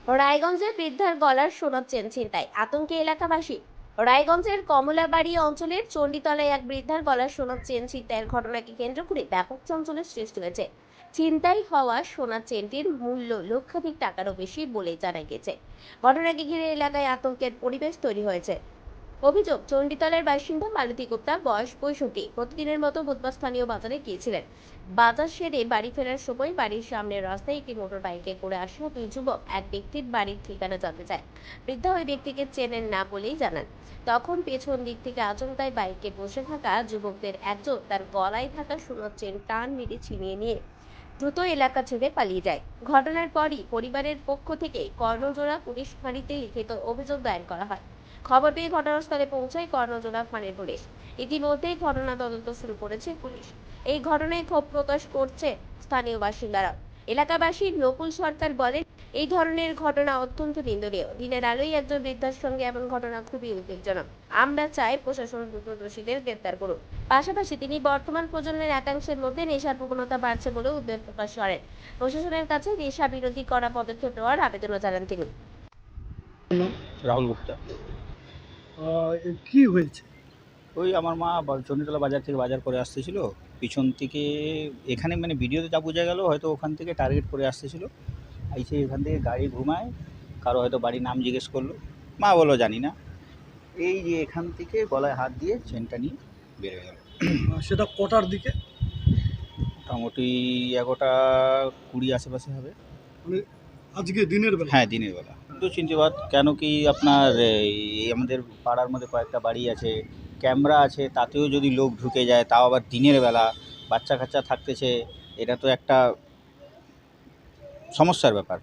রায়গঞ্জে বৃদ্ধার গলার সোনার চেন ছিনতাই, আতঙ্কে এলাকাবাসী। রায়গঞ্জের কমলাবাড়ি অঞ্চলের চণ্ডীতলায় এক বৃদ্ধার গলার সোনার চেন ছিনতাইয়ের ঘটনাকে কেন্দ্র করে ব্যাপক চাঞ্চল্যের সৃষ্টি হয়েছে। ছিনতাই হওয়া সোনার চেনটির মূল্য লক্ষাধিক টাকারও বেশি বলে জানা গেছে। ঘটনাকে ঘিরে এলাকায় আতঙ্কের পরিবেশ তৈরি হয়েছে। অভিযোগ, চণ্ডীতলার বাসিন্দা মালতী গুপ্তা, বয়স 65, প্রতিদিনের মতো বুধবার স্থানীয় বাজারে গিয়েছিলেন। বাজার সেরে বাড়ি ফেরার সময় বাড়ির সামনের রাস্তায় একটি মোটর বাইকে করে আসা দুই যুবক এক ব্যক্তির বাড়ির ঠিকানা জানতে চায়। বৃদ্ধা ওই ব্যক্তিকে চেনেন না বলেই জানান। তখন পেছন দিক থেকে আচমকায় বাইকে বসে থাকা যুবকদের একজন তার গলায় থাকা সোনার চেন টান মেরে ছিনিয়ে নিয়ে দ্রুত এলাকা ছেড়ে পালিয়ে যায়। ঘটনার পরই পরিবারের পক্ষ থেকে কর্ণজোড়া পুলিশ ফাঁড়িতে লিখিত অভিযোগ দায়ের করা হয়। খবর পেয়ে ঘটনাস্থলে পৌঁছায় কর্ণজোড়া ফাঁড়ির পুলিশ। ইতিমধ্যেই ঘটনা তদন্ত শুরু করেছে পুলিশ। এই ঘটনায় ক্ষোভ প্রকাশ করছে স্থানীয় বাসিন্দারা। এলাকাবাসী নকুল সরকার বলেন, এই ধরনের ঘটনা অত্যন্ত নিন্দনীয়। দিনের আলোয় একজন বৃদ্ধার সঙ্গে এমন ঘটনা খুবই উদ্বেগজনক। আমরা চাই প্রশাসন দ্রুত দোষীদের গ্রেপ্তার করুক। পাশাপাশি তিনি বর্তমান প্রজন্মের একাংশের মধ্যে নেশার প্রবণতা বাড়ছে বলে উদ্বেগ প্রকাশ করেন। প্রশাসনের কাছে নেশা বিরোধী কড়া পদক্ষেপ নেওয়ার আবেদনও জানান তিনি। রাহুল গুপ্তা। কি হয়েছে? ওই আমার মা চণ্ডীতলা বাজার থেকে বাজার করে আসতেছিল, পিছন থেকে এখানে মানে ভিডিওতে যা বোঝা গেল হয়তো ওখান থেকে টার্গেট করে আসতেছিল। এসে এখান থেকে গাড়ি ঘুমায়, কারো হয়তো বাড়ির নাম জিজ্ঞেস করলো, মা বলো জানি না, এই যে এখান থেকে গলায় হাত দিয়ে চেনটা নিয়ে বের হয়ে গেল। সেটা কটার দিকে? মোটামুটি 11টা 20 আশেপাশে হবে। মানে আজকে দিনের বেলা? হ্যাঁ, দিনের বেলা। তো চিন্তাবাদ কেন কি আপনার এই আমাদের পাড়ার মধ্যে কয়েকটা বাড়ি আছে, ক্যামেরা আছে, তাতেও যদি লোক ঢুকে যায়, তাও আবার দিনের বেলা, বাচ্চা কাচ্চা থাকতেছে, এটা তো একটা সমস্যার ব্যাপার।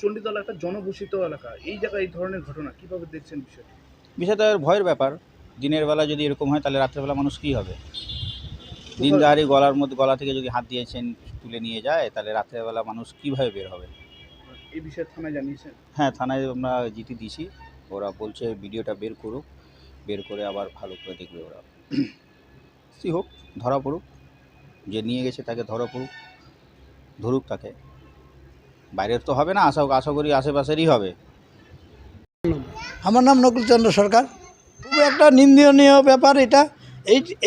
চণ্ডীতলা একটা জনবসিত এলাকা, এই জায়গায় এই ধরনের ঘটনা কিভাবে দেখছেন বিষয়টা? বিষয়টা ভয়ের ব্যাপার। দিনের বেলা যদি এরকম হয় তাহলে রাত্রেবেলা মানুষ কী হবে? দিনদারি গলা থেকে যদি হাত দিয়েছেন তুলে নিয়ে যায়, তাহলে রাত্রেবেলা মানুষ কীভাবে বের হবে? এই বিষয়ে থানায় জানিয়েছেন? হ্যাঁ, থানায় আমরা জিটি দিছি। ওরা বলছে ভিডিওটা বের করুক, বের করে আবার ভালো করে দেখবে ওরা। কি হোক, ধরা পড়ুক, যে নিয়ে গেছে তাকে ধরা পড়ুক, ধরুক তাকে। বাইরের তো হবে না, আশা করি আশেপাশেরই হবে। আমার নাম নকুলচন্দ্র সরকার। খুব একটা নিন্দনীয় ব্যাপার এটা।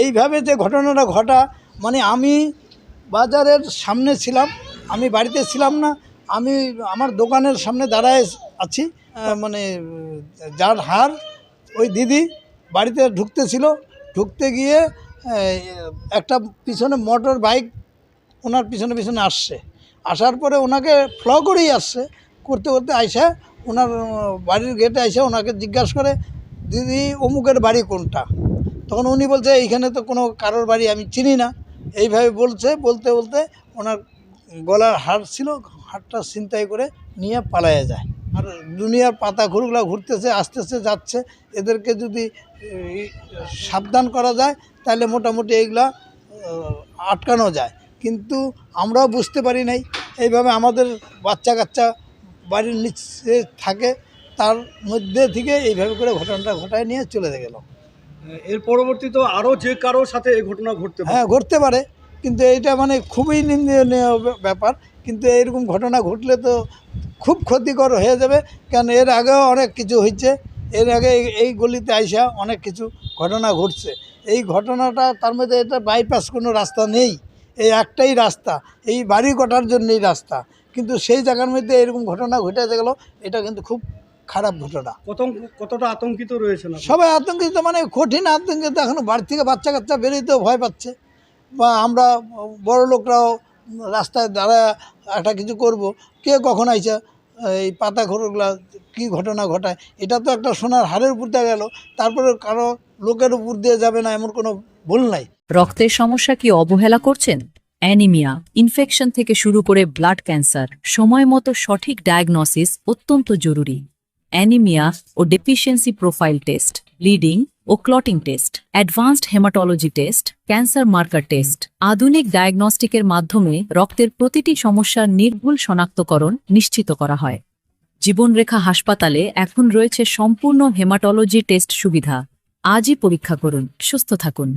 এইভাবে যে ঘটনাটা ঘটা, মানে আমি বাজারের সামনে ছিলাম, আমি বাড়িতে ছিলাম না, আমি আমার দোকানের সামনে দাঁড়ায় আছি। মানে যার হার ওই দিদি বাড়িতে ঢুকতেছিল, ঢুকতে গিয়ে একটা পিছনে মোটর বাইক ওনার পিছনে পিছনে আসছে। আসার পরে ওনাকে ফলো করেই আসছে, করতে করতে আইসা ওনার বাড়ির গেটে আইসা ওনাকে জিজ্ঞাসা করে, দিদি অমুকের বাড়ি কোনটা? তখন উনি বলছে, এইখানে তো কোনো কারোর বাড়ি আমি চিনি না। এইভাবে বলতে বলতে ওনার গলার হার ছিল, হারটা ছিনতাই করে নিয়ে পালাইয়া যায়। আর দুনিয়ার পাতা ঘুরগুলা ঘুরতেছে, আসতেছে, যাচ্ছে। এদেরকে যদি সাবধান করা যায় তাহলে মোটামুটি এইগুলা আটকানো যায়। কিন্তু আমরাও বুঝতে পারি নাই, এইভাবে আমাদের বাচ্চা কাচ্চা বাড়ির নিচে থাকে, তার মধ্যে থেকে এইভাবে করে ঘটনাটা ঘটায় নিয়ে চলে গেল। এর পরবর্তীতে আরও যে কারোর সাথে এই ঘটনা ঘটতে পারে? হ্যাঁ, ঘটতে পারে, কিন্তু এইটা মানে খুবই নিন্দনীয় ব্যাপার। কিন্তু এইরকম ঘটনা ঘটলে তো খুব ক্ষতিকর হয়ে যাবে, কারণ এর আগেও অনেক কিছু হয়েছে। এর আগে এই গলিতে আইসা অনেক কিছু ঘটনা ঘটছে। এই ঘটনাটা তার মধ্যে এটা বাইপাস কোনো রাস্তা নেই, এই একটাই রাস্তা, এই বাড়ি কটার জন্যই রাস্তা, কিন্তু সেই জায়গার মধ্যে এরকম ঘটনা ঘটে গেল। এটা কিন্তু খুব খারাপ ঘটনা। কতটা আতঙ্কিত রয়েছে না সবাই আতঙ্কিত, মানে কঠিন আতঙ্কিত। এখন বাড়ি থেকে বাচ্চা কাচ্চা বেরোতেও ভয় পাচ্ছে, বা আমরা বড় লোকরাও রাস্তায় দাঁড়ায় একটা কিছু করব, কে কখন আইসা এই পাতা খড়গুলা কী ঘটনা ঘটায়। এটা তো একটা সোনার হারের উপর দিয়ে গেল, তারপরে কারো লোকের উপর দিয়ে যাবে না, এমন কোনো ভুল নাই। রক্তের সমস্যা কি অবহেলা করছেন? অ্যানিমিয়া, ইনফেকশন থেকে শুরু করে ব্লাড ক্যান্সার, সময় মতো সঠিক ডায়াগনোসিস অত্যন্ত জরুরি। অ্যানিমিয়া ও ডেফিসিয়েন্সি প্রোফাইল টেস্ট, ব্লিডিং ও clotting test, advanced haematology test, cancer marker test, আধুনিক ডায়াগনস্টিকের মাধ্যমে রক্তের প্রতিটি সমস্যার নির্ভুল শনাক্তকরণ নিশ্চিত করা হয়। জীবনরেখা হাসপাতালে এখন রয়েছে সম্পূর্ণ হেমাটোলজি টেস্ট সুবিধা। আজই পরীক্ষা করুন, সুস্থ থাকুন।